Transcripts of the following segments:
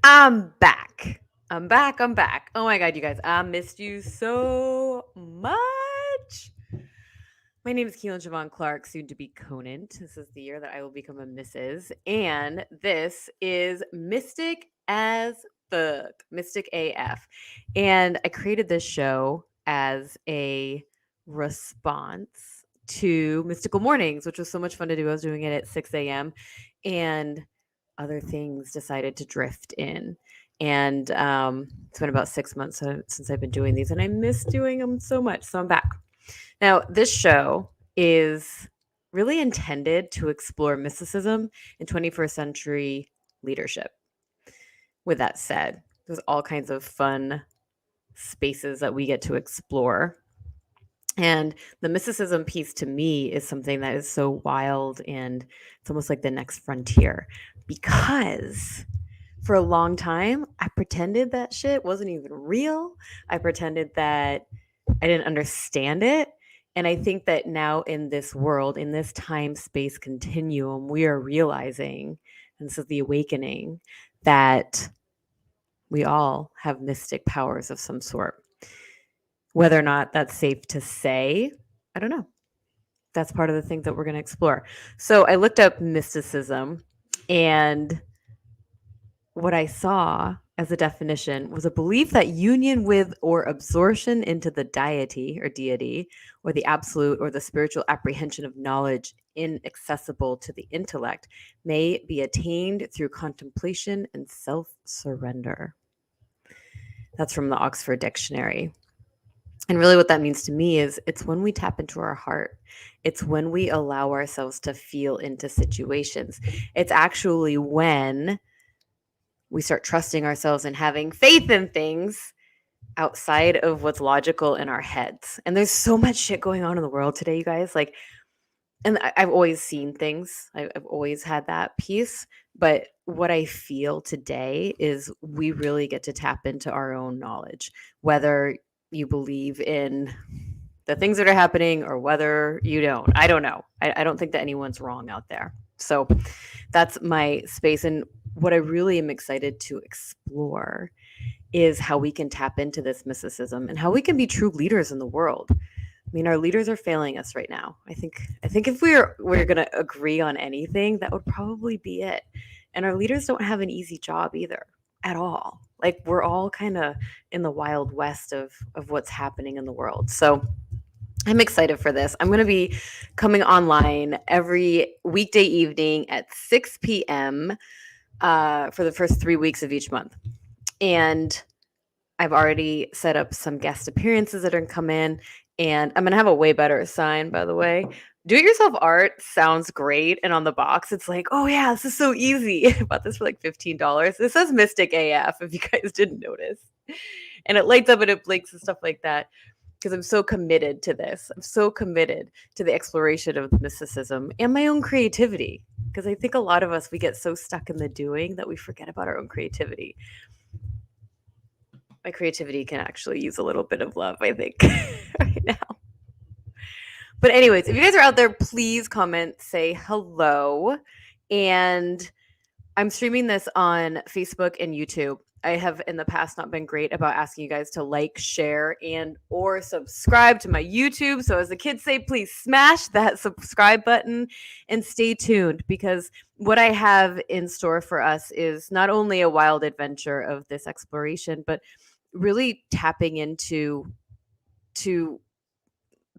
I'm back. I'm back. Oh my God, you guys, I missed you so much. My name is Keelan Siobhan Clark, soon to be Conant. This is the year that I will become a Mrs. And this is Mystic as fuck, Mystic A.F. And I created this show as a response to Mystical Mornings, which was so much fun to do. I was doing it at 6 a.m. and other things decided to drift in. And it's been about 6 months since I've been doing these, and I miss doing them so much. So I'm back. Now, this show is really intended to explore mysticism in 21st century leadership. With that said, there's all kinds of fun spaces that we get to explore. And the mysticism piece to me is something that is so wild, and it's almost like the next frontier, because for a long time I pretended that shit wasn't even real. I pretended that I didn't understand it. And I think that now in this world, in this time space continuum, we are realizing, and this is the awakening, that we all have mystic powers of some sort. Whether or not that's safe to say, I don't know. That's part of the things that we're going to explore. So I looked up mysticism, and what I saw as a definition was a belief that union with or absorption into the deity, or the absolute or the spiritual apprehension of knowledge inaccessible to the intellect may be attained through contemplation and self-surrender. That's from the Oxford Dictionary. And really, what that means to me is it's when we tap into our heart. It's when we allow ourselves to feel into situations. It's actually when we start trusting ourselves and having faith in things outside of what's logical in our heads. And there's so much shit going on in the world today, you guys. Like, and I've always seen things, I've always had that piece. But what I feel today is we really get to tap into our own knowledge, whether you believe in the things that are happening or whether you don't. I don't know. I don't think that anyone's wrong out there. So that's my space. And what I really am excited to explore is how we can tap into this mysticism and how we can be true leaders in the world. I mean, our leaders are failing us right now. I think if we're going to agree on anything, that would probably be it. And our leaders don't have an easy job either, at all. Like, we're all kind of in the wild west of what's happening in the world. So I'm excited for this. I'm going to be coming online every weekday evening at 6 p.m. For the first 3 weeks of each month. And I've already set up some guest appearances that are going to come in. And I'm going to have a way better sign, by the way. Do-it-yourself art sounds great. And on the box, it's like, oh, yeah, this is so easy. I bought this for like $15. This says Mystic AF, if you guys didn't notice. And it lights up and it blinks and stuff like that, because I'm so committed to this. I'm so committed to the exploration of mysticism and my own creativity, because I think a lot of us, we get so stuck in the doing that we forget about our own creativity. My creativity can actually use a little bit of love, I think, right now. But anyways, if you guys are out there, please comment, say hello. And I'm streaming this on Facebook and YouTube. I have in the past not been great about asking you guys to like, share, and or subscribe to my YouTube. So as the kids say, please smash that subscribe button and stay tuned, because what I have in store for us is not only a wild adventure of this exploration, but really tapping into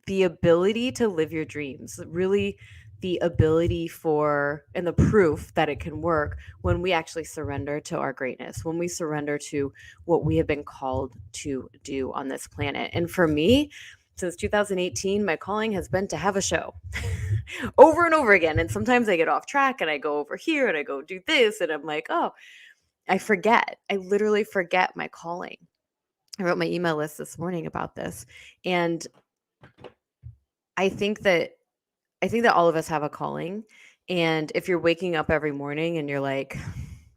the ability to live your dreams, really the ability for and the proof that it can work when we actually surrender to our greatness, when we surrender to what we have been called to do on this planet. And for me, since 2018, my calling has been to have a show over and over again. And sometimes I get off track and I go over here and I go do this. And I'm like, oh, I forget. I literally forget my calling. I wrote my email list this morning about this. And I think that all of us have a calling. And if you're waking up every morning and you're like,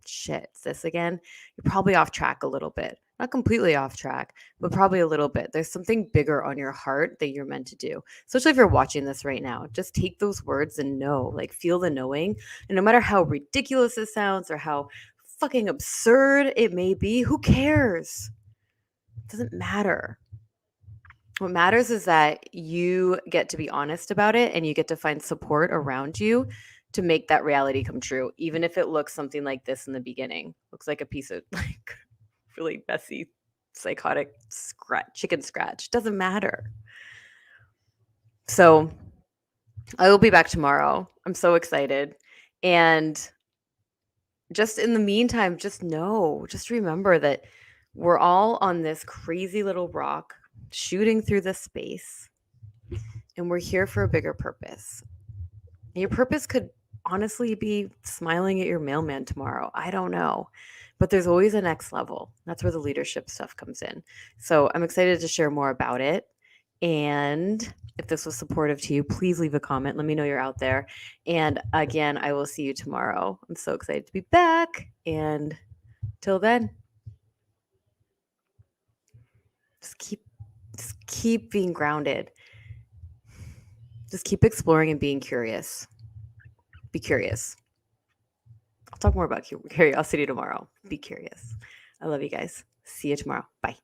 shit, it's this again, you're probably off track a little bit. Not completely off track, but probably a little bit. There's something bigger on your heart that you're meant to do. Especially if you're watching this right now. Just take those words and know, like, feel the knowing. And no matter how ridiculous it sounds or how fucking absurd it may be, who cares? It doesn't matter. What matters is that you get to be honest about it and you get to find support around you to make that reality come true, even if it looks something like this in the beginning. Looks like a piece of like really messy, psychotic chicken scratch. Doesn't matter. So I will be back tomorrow. I'm so excited. And just in the meantime, just remember that we're all on this crazy little rock shooting through the space, and we're here for a bigger purpose. And your purpose could honestly be smiling at your mailman tomorrow. I don't know. But there's always a next level. That's where the leadership stuff comes in. So I'm excited to share more about it. And if this was supportive to you, please leave a comment. Let me know you're out there. And again, I will see you tomorrow. I'm so excited to be back. And till then, just keep being grounded. Just keep exploring and being curious. Be curious. I'll talk more about curiosity tomorrow. Be curious. I love you guys. See you tomorrow. Bye.